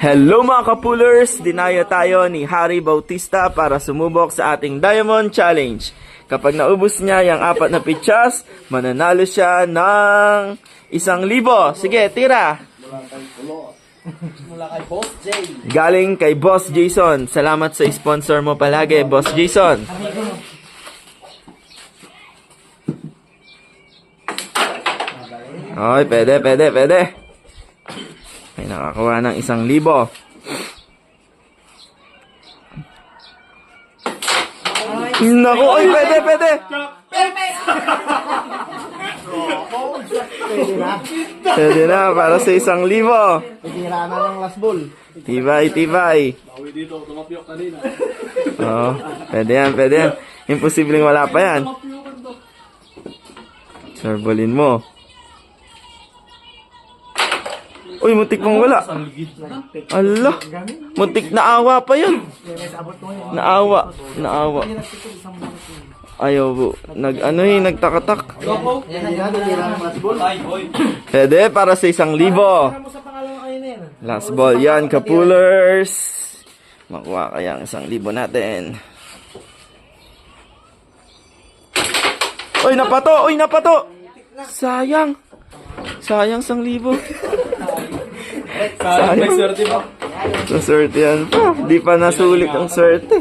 Hello mga kapulers! Dinaya tayo ni Harry Bautista para sumubok sa ating Diamond Challenge. Kapag naubos niya yung 4 na pitchas, mananalo siya ng 1,000. Sige, tira! Mula kay Boss Jay. Galing kay Boss Jason. Salamat sa sponsor mo palagi, Boss Jason. Okay, pwede. May nakakuha ng 1,000. Naku, oy, pwede. Pwede na. Pwede na, para sa 1,000. Tira na ng last ball. Tibay. Bawi dito, tumapyok kanina. Oo, pwede yan. Imposibleng wala pa yan. Sarbolin mo. Uy, muntik pang wala. Allah, muntik na awa pa yun. Naawa. Ayaw po. Nagtakatak. Tira ng last ball. Pwede, para sa 1,000. Last ball yan, kapulers. Makuha kaya ang 1,000 natin. Uy, napato. Sayang 1,000. Sayang, may swerte pa. Sa swerte yan pa. Di pa nasulit ang swerte.